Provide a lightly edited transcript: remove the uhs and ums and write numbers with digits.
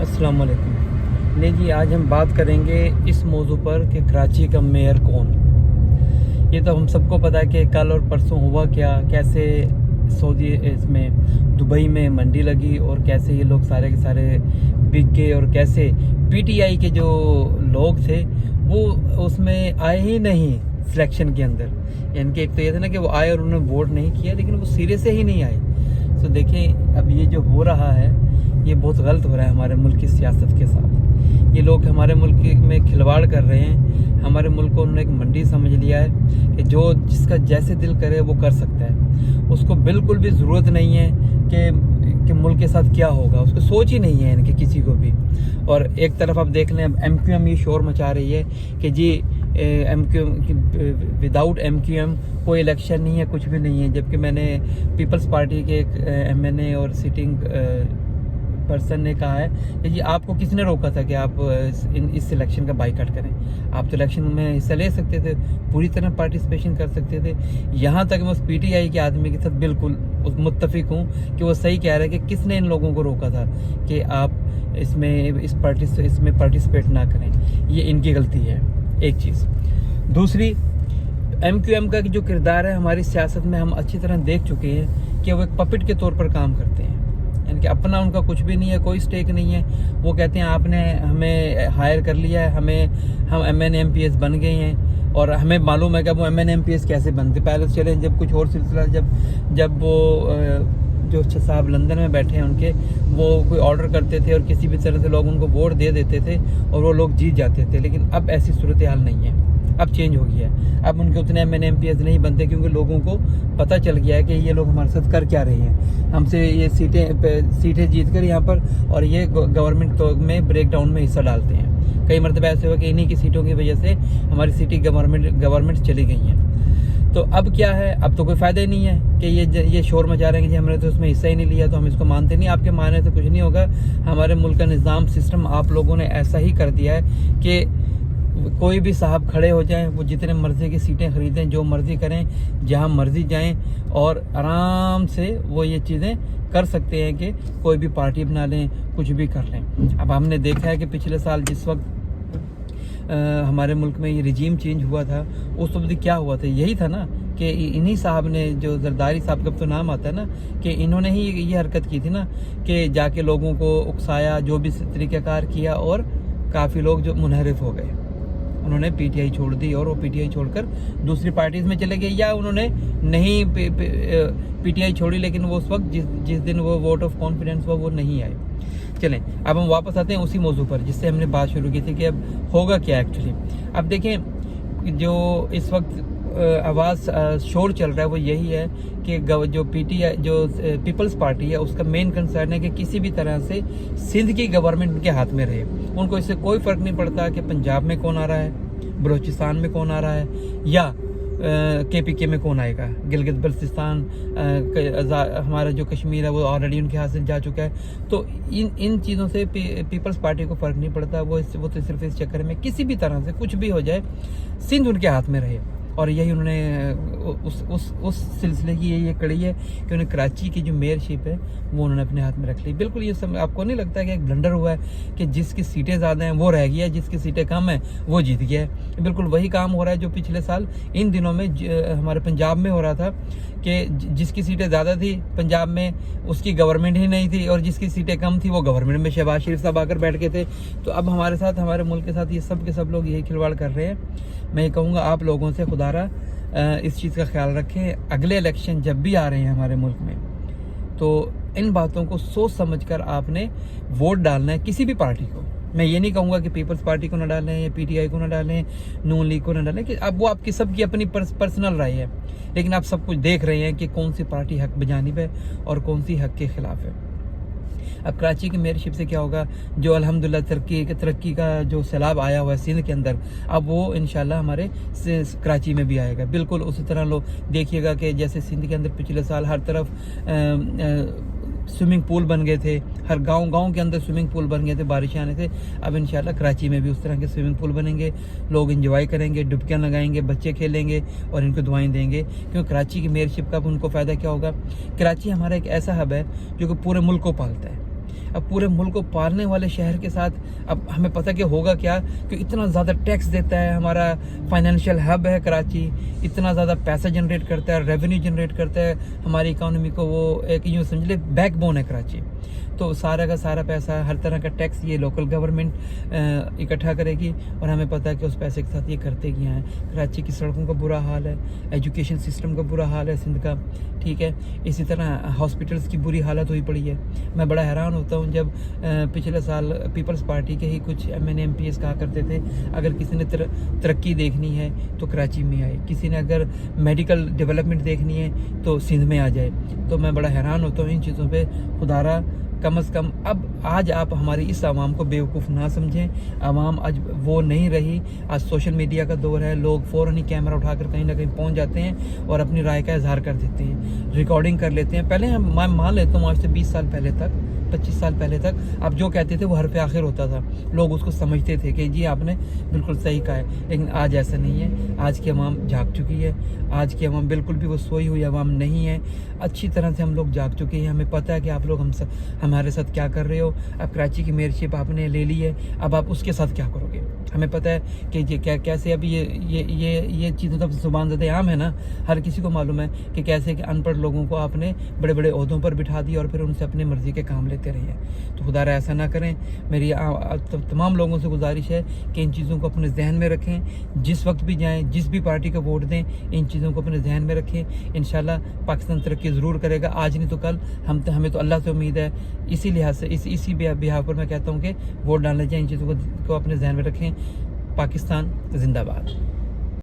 अस्सलाम वालेकुम। नहीं जी, आज हम बात करेंगे इस मौजू पर कि कराची का मेयर कौन। ये तो हम सबको पता है कि कल और परसों हुआ क्या, कैसे सऊदी इसमें दुबई में मंडी लगी और कैसे ये लोग सारे के सारे बिक गए और कैसे पीटीआई के जो लोग थे वो उसमें आए ही नहीं सिलेक्शन के अंदर। यानी कि एक तो ये था ना कि वो आए और उन्होंने वोट नहीं किया, लेकिन वो सिरे से ही नहीं आए। तो देखें अब ये जो हो रहा है ये बहुत गलत हो रहा है हमारे मुल्क की सियासत के साथ। ये लोग हमारे मुल्क में खिलवाड़ कर रहे हैं। हमारे मुल्क को उन्होंने एक मंडी समझ लिया है कि जो जिसका जैसे दिल करे वो कर सकता है। उसको बिल्कुल भी ज़रूरत नहीं है कि मुल्क के साथ क्या होगा, उसको सोच ही नहीं है इनके किसी को भी। और एक तरफ आप देख लें, अब MQM ये शोर मचा रही है कि जी विदाउट MQM कोई इलेक्शन नहीं है, कुछ भी नहीं है। जबकि मैंने पीपल्स पार्टी के एक MNA और सिटिंग पर्सन ने कहा है कि जी आपको किसने रोका था कि आप इस इलेक्शन का बाइकआउट करें। आप तो इलेक्शन में हिस्सा ले सकते थे, पूरी तरह पार्टिसिपेशन कर सकते थे। यहाँ तक मैं उस PTI के आदमी के साथ बिल्कुल मुत्तफिक हूँ कि वो सही कह रहा है कि किसने इन लोगों को रोका था कि आप इसमें पार्टिसिपेट ना करें। ये इनकी गलती है, एक चीज़। दूसरी, MQM का जो किरदार है हमारी सियासत में हम अच्छी तरह देख चुके हैं कि वो एक पपेट के तौर पर काम करते हैं। यानी कि अपना उनका कुछ भी नहीं है, कोई स्टेक नहीं है। वो कहते हैं आपने हमें हायर कर लिया है, हम MNA MPS बन गए हैं और हमें मालूम है कि वो MNA MPS कैसे बनते। पहले तो चले जब कुछ और सिलसिला, जब वो जो साहब लंदन में बैठे हैं उनके, वो कोई ऑर्डर करते थे और किसी भी तरह से लोग उनको वोट दे देते थे और वो लोग जीत जाते थे। लेकिन अब ऐसी सूरत हाल नहीं है, अब चेंज हो गया है। अब उनके उतने MNA MPS नहीं बनते क्योंकि लोगों को पता चल गया है कि ये लोग हमारे साथ कर क्या रहे हैं। हमसे ये सीटें जीत कर यहाँ पर और ये गवर्नमेंट में ब्रेक डाउन में हिस्सा डालते हैं। कई मरतबा ऐसे हुआ कि इन्हीं की सीटों की वजह से हमारी सीटें गवर्नमेंट चली गई हैं। तो अब क्या है, अब तो कोई फ़ायदा ही नहीं है कि ये शोर मचा रहे हैं कि जी हमने तो उसमें हिस्सा ही नहीं लिया तो हम इसको मानते नहीं। आपके मानने से कुछ नहीं होगा। हमारे मुल्क का निज़ाम सिस्टम आप लोगों ने ऐसा ही कर दिया है कि कोई भी साहब खड़े हो जाएं, वो जितने मर्जी की सीटें खरीदें, जो मर्जी करें, जहां मर्जी जाएं और आराम से वो ये चीज़ें कर सकते हैं कि कोई भी पार्टी बना लें, कुछ भी कर लें। अब हमने देखा है कि पिछले साल जिस वक्त हमारे मुल्क में ये रिजीम चेंज हुआ था, उस वक्त क्या हुआ था, यही था ना कि इन्हीं साहब ने, जो जरदारी साहब का तो नाम आता है ना, कि इन्होंने ही ये हरकत की थी ना कि जाके लोगों को उकसाया, जो भी तरीक़ाकार किया और काफ़ी लोग जो मुनहरिफ हो गए। उन्होंने PTI छोड़ दी और वो PTI छोड़कर दूसरी पार्टीज़ में चले गए, या उन्होंने नहीं PTI छोड़ी लेकिन वो उस वक्त जिस दिन वो वोट ऑफ कॉन्फिडेंस हुआ वो नहीं आए। चलें, अब हम वापस आते हैं उसी मौजू पर जिससे हमने बात शुरू की थी कि अब होगा क्या एक्चुअली। अब देखें, जो इस वक्त आवाज़ शोर चल रहा है वो यही है कि जो PTI जो पीपल्स पार्टी है उसका मेन कंसर्न है कि किसी भी तरह से सिंध की गवर्नमेंट उनके हाथ में रहे। उनको इससे कोई फ़र्क नहीं पड़ता कि पंजाब में कौन आ रहा है, बलूचिस्तान में कौन आ रहा है, या KPK में कौन आएगा। गिलगित बल्तिस्तान हमारा जो कश्मीर है वो ऑलरेडी उनके हाथ से जा चुका है। तो इन चीज़ों से पीपल्स पार्टी को फ़र्क नहीं पड़ता। वो तो सिर्फ इस चक्कर में किसी भी तरह से कुछ भी हो जाए, सिंध उनके हाथ में रहे। और यही उन्होंने उस सिलसिले की ये कड़ी है कि उन्हें कराची की जो मेयरशिप है वो उन्होंने अपने हाथ में रख ली। बिल्कुल ये सब आपको नहीं लगता कि एक ब्लंडर हुआ है कि जिसकी सीटें ज़्यादा हैं वो रह गया है, जिसकी सीटें कम हैं वो जीत गया है। बिल्कुल वही काम हो रहा है जो पिछले साल इन दिनों में हमारे पंजाब में हो रहा था कि जिसकी सीटें ज़्यादा थी पंजाब में उसकी गवर्नमेंट ही नहीं थी, और जिसकी सीटें कम थी वो गवर्नमेंट में शहबाज शरीफ साहब आकर बैठ गए थे। तो अब हमारे साथ, हमारे मुल्क के साथ ये सब के सब लोग यही खिलवाड़ कर रहे हैं। मैं ये कहूँगा आप लोगों से खुदारा इस चीज़ का ख्याल रखें। अगले इलेक्शन जब भी आ रहे हैं हमारे मुल्क में, तो इन बातों को सोच समझकर आपने वोट डालना है किसी भी पार्टी को। मैं ये नहीं कहूँगा कि पीपल्स पार्टी को ना डालें या PTI को ना डालें, नून लीग को ना डालें, कि अब वो आपकी सबकी अपनी पर्सनल राय है। लेकिन आप सब कुछ देख रहे हैं कि कौन सी पार्टी हक बजानिब है और कौन सी हक के खिलाफ है। अब कराची की मेयरशिप से क्या होगा, जो अल्हम्दुलिल्लाह तरक्की का जो सैलाब आया हुआ है सिंध के अंदर, अब वो इंशाल्लाह हमारे कराची में भी आएगा। बिल्कुल उसी तरह लोग देखिएगा कि जैसे सिंध के अंदर पिछले साल हर तरफ स्विमिंग पूल बन गए थे, हर गांव के अंदर स्विमिंग पूल बन गए थे बारिश आने से। अब इंशाल्लाह कराची में भी उस तरह के स्विमिंग पूल बनेंगे, लोग एंजॉय करेंगे, डुबकियां लगाएंगे, बच्चे खेलेंगे और इनको दुआएं देंगे। क्योंकि कराची की मेयरशिप का उनको फ़ायदा क्या होगा, कराची हमारा एक ऐसा हब है जो कि पूरे मुल्क को पालता है। اب پورے ملک کو پالنے والے شہر کے ساتھ اب ہمیں پتہ کہ ہوگا کیا، کہ اتنا زیادہ ٹیکس دیتا ہے، ہمارا فائنینشیل ہب ہے کراچی، اتنا زیادہ پیسہ جنریٹ کرتا ہے، ریونیو جنریٹ کرتا ہے ہماری اکانومی کو، وہ ایک یوں سمجھ لے بیک بون ہے کراچی. تو سارا کا سارا پیسہ، ہر طرح کا ٹیکس یہ لوکل گورنمنٹ اکٹھا کرے گی، اور ہمیں پتہ ہے کہ اس پیسے کے ساتھ یہ کرتے کیا ہیں. کراچی کی سڑکوں کا برا حال ہے، ایجوکیشن سسٹم کا برا حال ہے سندھ کا، ٹھیک ہے. اسی طرح ہاسپٹلس کی بری حالت ہوئی پڑی ہے. میں بڑا حیران ہوتا ہوں جب پچھلے سال پیپلز پارٹی کے ہی کچھ ایم پی ایس کہا کرتے تھے اگر کسی نے ترقی دیکھنی ہے تو کراچی میں آئے، کسی نے اگر میڈیکل ڈیولپمنٹ دیکھنی ہے تو سندھ میں آ جائے. تو میں بڑا حیران ہوتا ہوں ان چیزوں پہ. خدا را کم از کم اب آج آپ ہماری اس عوام کو بیوقوف نہ سمجھیں. عوام آج وہ نہیں رہی. آج سوشل میڈیا کا دور ہے، لوگ فوراً ہی کیمرہ اٹھا کر کہیں نہ کہیں پہنچ جاتے ہیں اور اپنی رائے کا اظہار کر دیتے ہیں، ریکارڈنگ کر لیتے ہیں. پہلے میں مان لیتا ہوں آج سے 20 سال پہلے تک، 25 سال پہلے تک آپ جو کہتے تھے وہ حرف آخر ہوتا تھا، لوگ اس کو سمجھتے تھے کہ جی آپ نے بالکل صحیح کہا ہے. لیکن آج ایسا نہیں ہے. آج کی عوام جاگ چکی ہے. آج کی عوام بالکل بھی وہ سوئی ہوئی عوام نہیں ہے. اچھی طرح سے ہم لوگ جاگ چکے ہیں. ہمیں پتہ ہے کہ آپ لوگ ہمارے ساتھ کیا کر رہے ہو. اب کراچی کی میئرشپ آپ نے لے لی ہے، اب آپ اس کے ساتھ کیا کرو گے. ہمیں پتہ ہے کہ یہ کیسے ابھی یہ چیزیں تو زبان زدہ عام ہے نا، ہر کسی کو معلوم ہے کہ کیسے کہ ان پڑھ لوگوں کو آپ نے بڑے بڑے عہدوں پر بٹھا دیا اور پھر ان سے اپنی مرضی کے کام لیتے رہے ہیں. تو خدا را ایسا نہ کریں. میری تمام لوگوں سے گزارش ہے کہ ان چیزوں کو اپنے ذہن میں رکھیں. جس وقت بھی جائیں، جس بھی پارٹی کا ووٹ دیں، ان چیزوں کو اپنے ذہن میں رکھیں. انشاءاللہ پاکستان ترقی ضرور کرے گا، آج نہیں تو کل. ہمیں تو اللہ سے امید ہے. اسی لحاظ سے اسی بہاف پر میں کہتا ہوں کہ ووٹ ڈالنے جائیں، ان چیزوں کو اپنے ذہن میں رکھیں. پاکستان زندہ باد.